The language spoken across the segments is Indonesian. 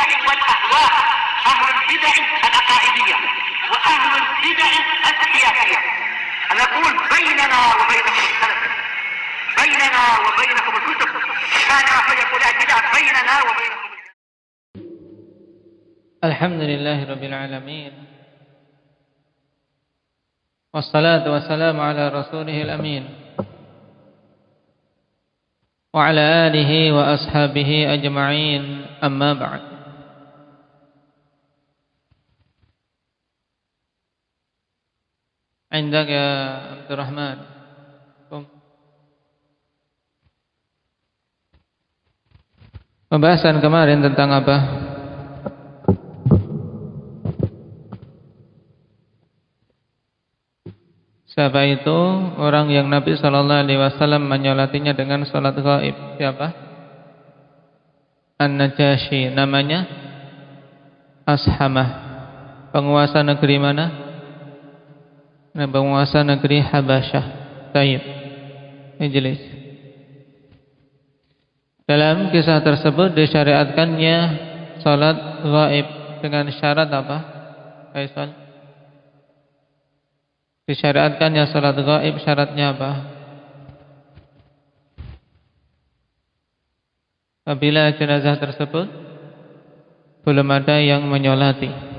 البدع والأهواء، أهل البدع العقائدية وأهل البدع السياسية. نقول بيننا وبينكم السلف، بيننا وبينكم الكتب، كان فيقول البدع بيننا وبينكم. الحمد لله رب العالمين، والصلاة والسلام على رسوله الأمين وعلى آله وأصحابه أجمعين، أما بعد. عندك يا عبد الرحمن. Pembahasan kemarin tentang apa? Siapa itu orang yang Nabi SAW menyolatinya dengan salat gaib? Siapa? An-Najasyi. Namanya Ashamah. Penguasa negeri mana? Penguasa negeri Habasyah. Taib. Ijlis. Dalam kisah tersebut disyariatkannya salat gaib dengan syarat apa? Faisal? Disyariatkannya salat gaib syaratnya apa? Apabila jenazah tersebut belum ada yang menyolati.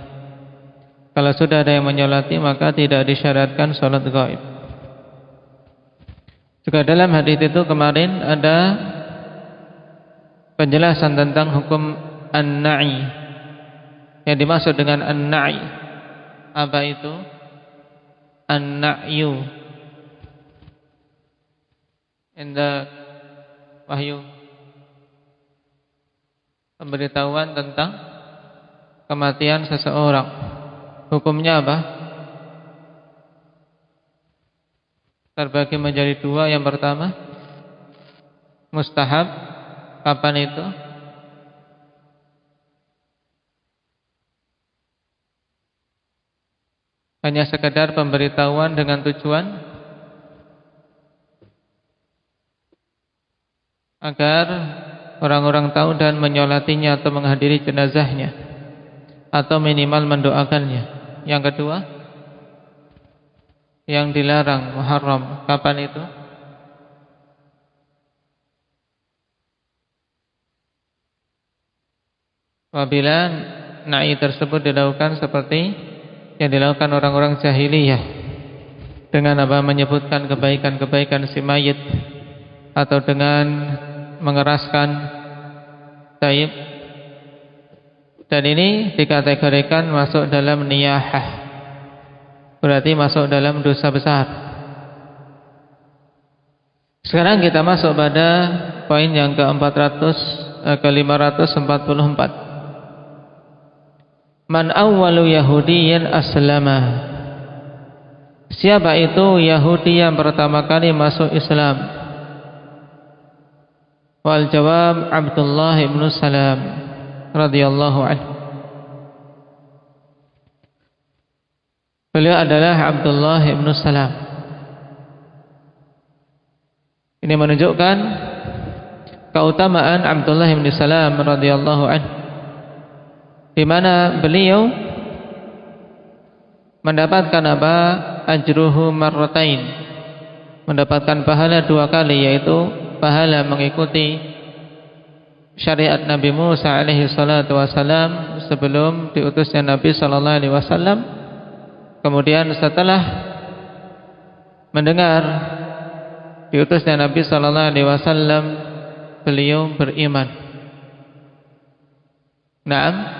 Kalau sudah ada yang menyolati, maka tidak disyariatkan salat gaib. Juga dalam hadis itu kemarin ada penjelasan tentang hukum an-na'i. Yang dimaksud dengan an-na'i apa itu? An-na'yu. Indah wahyu, pemberitahuan tentang kematian seseorang. Hukumnya apa? Terbagi menjadi dua. Yang pertama mustahab. Kapan itu? Hanya sekedar pemberitahuan dengan tujuan agar orang-orang tahu dan menyolatinya atau menghadiri jenazahnya, atau minimal mendoakannya. Yang kedua, yang dilarang, muharram. Kapan itu? Apabila na'i tersebut dilakukan seperti yang dilakukan orang-orang jahiliyah, dengan apa? Menyebutkan kebaikan-kebaikan si mayit, atau dengan mengeraskan taib. Dan ini dikategorikan masuk dalam niyahah, berarti masuk dalam dosa besar. Sekarang kita masuk pada poin yang ke-544. Man awwalu Yahudiyin aslama. Siapa itu Yahudi yang pertama kali masuk Islam? Wal jawab Abdullah ibn Salam radhiyallahu anhu. Beliau adalah Abdullah ibn Salam. Ini menunjukkan keutamaan Abdullah ibn Salam radhiyallahu anhu, di mana beliau mendapatkan apa? Ajruhu marratain, mendapatkan pahala dua kali, yaitu pahala mengikuti syariat Nabi Musa alaihi salatu wasalam sebelum diutusnya Nabi sallallahu alaihi wasallam. Kemudian setelah mendengar diutusnya Nabi sallallahu alaihi wasallam, beliau beriman. Naam.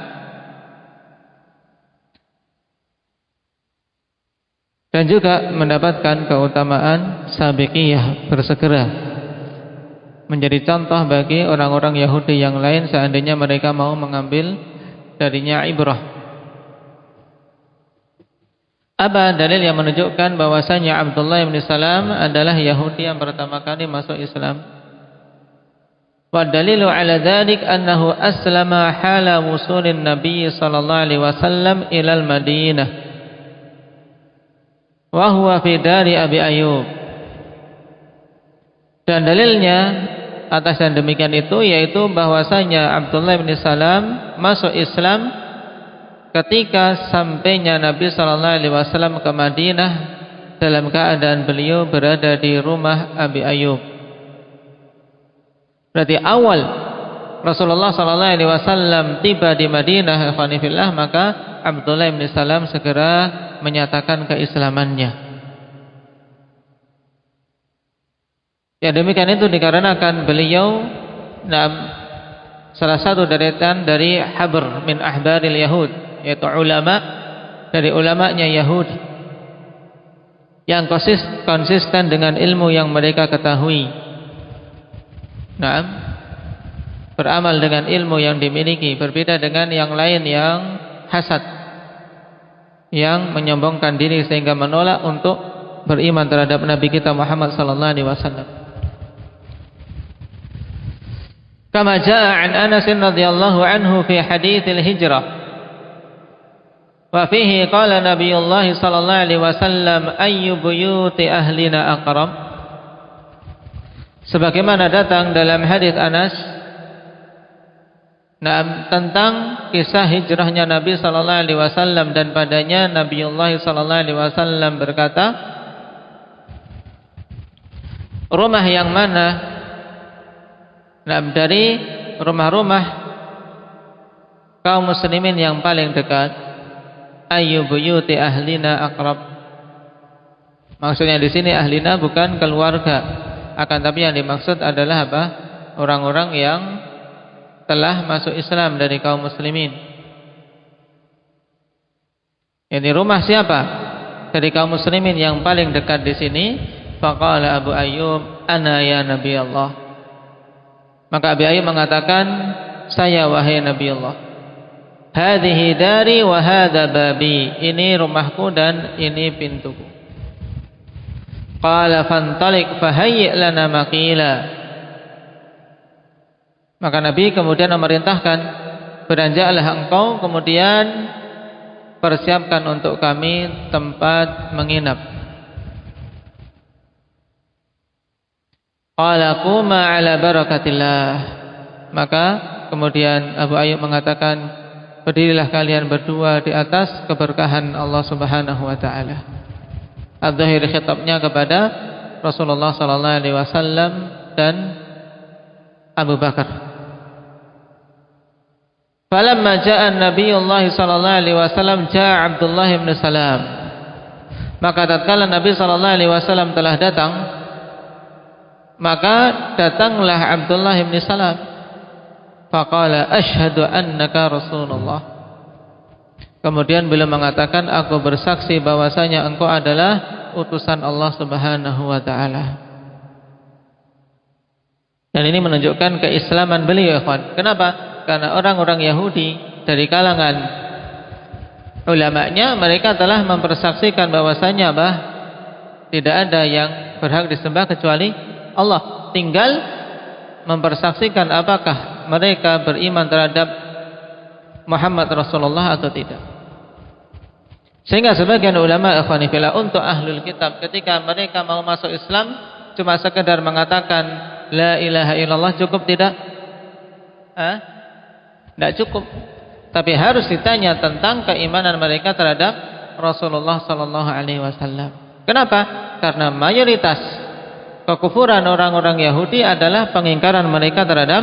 Dan juga mendapatkan keutamaan sabiqiyah, bersegera, menjadi contoh bagi orang-orang Yahudi yang lain seandainya mereka mau mengambil darinya ibrah. Apa dalil yang menunjukkan bahwasanya Abdullah bin Salam adalah Yahudi yang pertama kali masuk Islam? Wa dalilu ala dzalik annahu aslama hala wusulin Nabi sallallahu alaihi wasallam ila al-Madinah wa huwa fi dari Abi Ayyub. Dan dalilnya atas dan demikian itu, yaitu bahwasanya Abdullah bin Salam masuk Islam ketika sampainya Nabi sallallahu alaihi wasallam ke Madinah dalam keadaan beliau berada di rumah Abi Ayyub. Berarti awal Rasulullah sallallahu alaihi wasallam tiba di Madinah, ikhwanifillah, maka Abdullah bin Salam segera menyatakan keislamannya. Ya, demikian itu dikarenakan beliau salah satu deretan dari habr min ahbaril Yahud, yaitu ulama dari ulamanya Yahudi yang konsisten dengan ilmu yang mereka ketahui. Beramal dengan ilmu yang dimiliki, berbeda dengan yang lain yang hasad, yang menyombongkan diri sehingga menolak untuk beriman terhadap Nabi kita Muhammad sallallahu alaihi wasallam. Kama jaa an Anas radhiyallahu anhu fi haditsil hijrah wa fihi qala Nabiyullah sallallahu alaihi wasallam ayyu buyuti ahlina aqrab. Sebagaimana datang dalam hadis Anas tentang kisah hijrahnya Nabi sallallahu alaihi wasallam, dan padanya Nabiyullah sallallahu alaihi wasallam berkata, rumah yang mana dari rumah-rumah kaum muslimin yang paling dekat, ayyu buyuti ahlina aqrab. Maksudnya di sini ahlina bukan keluarga, akan tapi yang dimaksud adalah apa? Orang-orang yang telah masuk Islam dari kaum muslimin. Ini rumah siapa dari kaum muslimin yang paling dekat di sini? Faqala Abu Ayyub, ana ya Nabi Allah. Maka Abi Ayyub mengatakan, saya wahai Nabi Allah. Hadhihi dari wa hadha babi. Ini rumahku dan ini pintuku. Qala fantalik fahayyi' lana maqila. Maka Nabi kemudian memerintahkan, beranjaklah engkau, kemudian persiapkan untuk kami tempat menginap. Qala quma ala barakatillah. Maka kemudian Abu Ayyub mengatakan, berdirilah kalian berdua di atas keberkahan Allah Subhanahu wa taala. Adzahir khitabnya kepada Rasulullah sallallahu alaihi wasallam dan Abu Bakar. Falamma jaa Nabiyullah sallallahu alaihi wasallam jaa Abdullah bin Salam. Maka tatkala Nabi sallallahu alaihi wasallam telah datang, maka datanglah Abdullah bin Salam. Faqala asyhadu annaka Rasulullah. Kemudian beliau mengatakan, aku bersaksi bahwasanya engkau adalah utusan Allah Subhanahu wa taala. Dan ini menunjukkan keislaman beliau, ikhwan. Kenapa? Karena orang-orang Yahudi dari kalangan ulamanya, mereka telah mempersaksikan bahwasanya tidak ada yang berhak disembah kecuali Allah. Tinggal mempersaksikan apakah mereka beriman terhadap Muhammad Rasulullah atau tidak. Sehingga sebagian ulama ikhwanifillah untuk ahlul kitab, ketika mereka mau masuk Islam, cuma sekedar mengatakan la ilaha illallah cukup tidak? Tidak cukup. Tapi harus ditanya tentang keimanan mereka terhadap Rasulullah sallallahu alaihi wasallam. Kenapa? Karena mayoritas kekufuran orang-orang Yahudi adalah pengingkaran mereka terhadap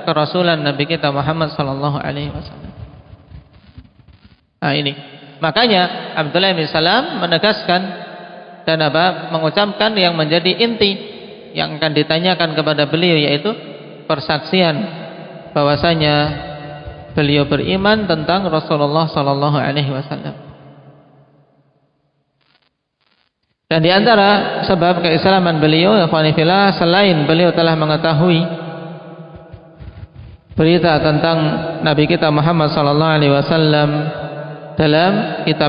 kerasulan Nabi kita Muhammad sallallahu alaihi wasallam. Ini. Makanya Abdullah bin Salam menegaskan dan mengucapkan yang menjadi inti yang akan ditanyakan kepada beliau, yaitu persaksian bahwasanya beliau beriman tentang Rasulullah sallallahu alaihi wasallam. Dan di antara sebab keislaman beliau, ikhwanifillah, selain beliau telah mengetahui berita tentang Nabi kita Muhammad sallallahu alaihi wasallam dalam kitab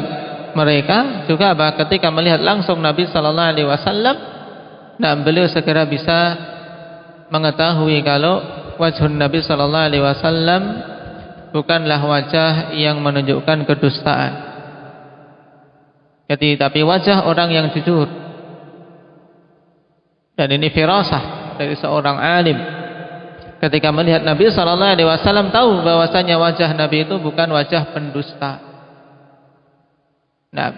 mereka, juga ketika melihat langsung Nabi sallallahu alaihi wasallam, beliau segera bisa mengetahui kalau wajhun Nabi sallallahu alaihi wasallam bukanlah wajah yang menunjukkan kedustaan, tapi wajah orang yang jujur. Dan ini firasah dari seorang alim ketika melihat Nabi sallallahu alaihi wasallam tahu bahwasanya wajah Nabi itu bukan wajah pendusta. Nah,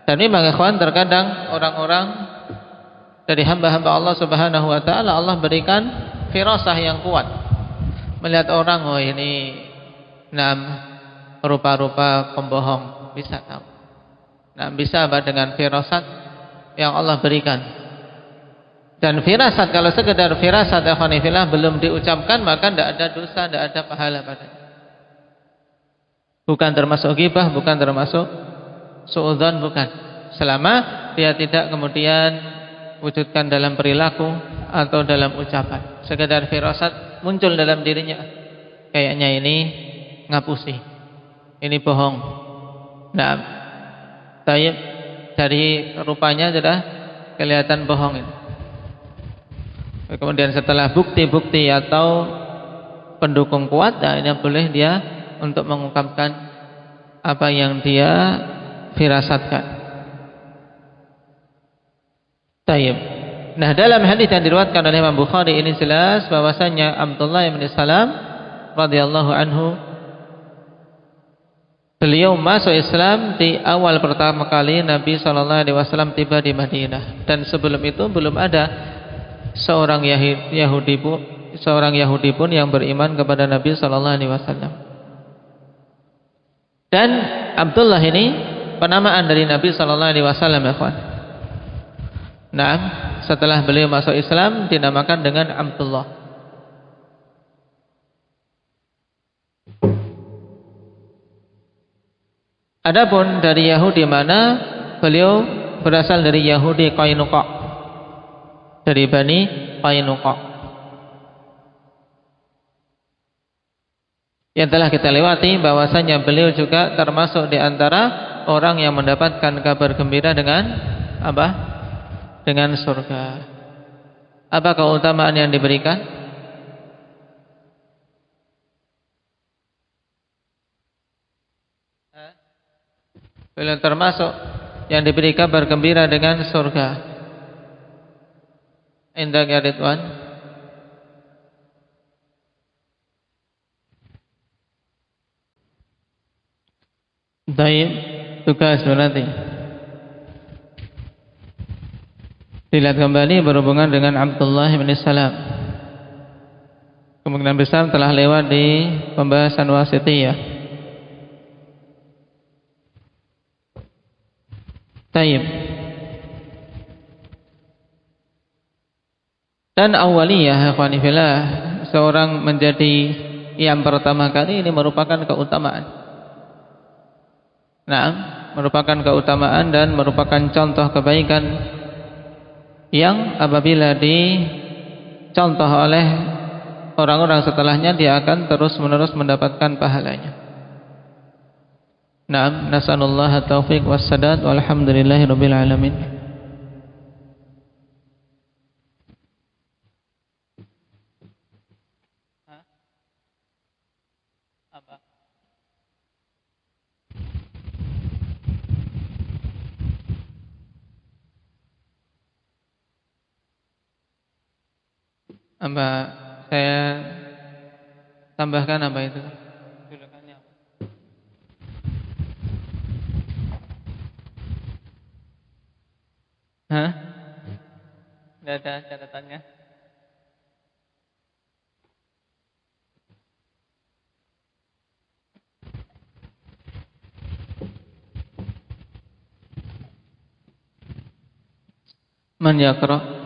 dan memang ikhwan terkadang orang-orang dari hamba-hamba Allah Subhanahu wa taala Allah berikan firasah yang kuat. Melihat orang, oh ini rupa-rupa pembohong, bisa tahu. Nah, bisa apa dengan firasat yang Allah berikan. Dan firasat, kalau sekedar firasat ikhwanifillah belum diucapkan, maka tidak ada dosa, tidak ada pahala padanya. Bukan termasuk ghibah, bukan termasuk suudzon, bukan. Selama dia tidak kemudian wujudkan dalam perilaku atau dalam ucapan. Sekedar firasat muncul dalam dirinya, kayaknya ini ngapusi, ini bohong. Nah, dari rupanya sudah kelihatan bohong itu. Kemudian setelah bukti-bukti atau pendukung kuat, nah ini boleh dia untuk mengungkapkan apa yang dia firasatkan. Tayyib. Nah, dalam hadis yang diriwayatkan oleh Imam Bukhari ini jelas bahwasanya Abdullah bin Salam radhiyallahu anhu beliau masuk Islam di awal pertama kali Nabi sallallahu alaihi wasallam tiba di Madinah, dan sebelum itu belum ada seorang Yahudi pun yang beriman kepada Nabi sallallahu alaihi wasallam. Dan Abdullah ini penamaan dari Nabi sallallahu alaihi wasallam, ya kawan. Nah, setelah beliau masuk Islam dinamakan dengan Abdullah. Adapun dari Yahudi mana, beliau berasal dari Yahudi Qainuqa, dari Bani Qainuqa. Yang telah kita lewati bahwasanya beliau juga termasuk di antara orang yang mendapatkan kabar gembira dengan apa? Dengan surga. Apa keutamaan yang diberikan? Beliau termasuk yang diberi kabar gembira dengan surga. Indah ya Ridwan. Baik, tugas nanti. Dilihat kembali berhubungan dengan Abdullah bin Salam. Kemungkinan besar telah lewat di pembahasan wasitiyah. Taib. Dan awaliyah ikhwanifillah, seorang menjadi yang pertama kali ini merupakan keutamaan. Nah, merupakan keutamaan dan merupakan contoh kebaikan yang apabila dicontoh oleh orang-orang setelahnya dia akan terus-menerus mendapatkan pahalanya. Naam, nasallallahu taufiq wassadad walhamdulillahirabbil alamin. Apa? Apa saya tambahkan apa itu? Julukannya apa? Hah? Tidak ada catatannya? Man yaqra?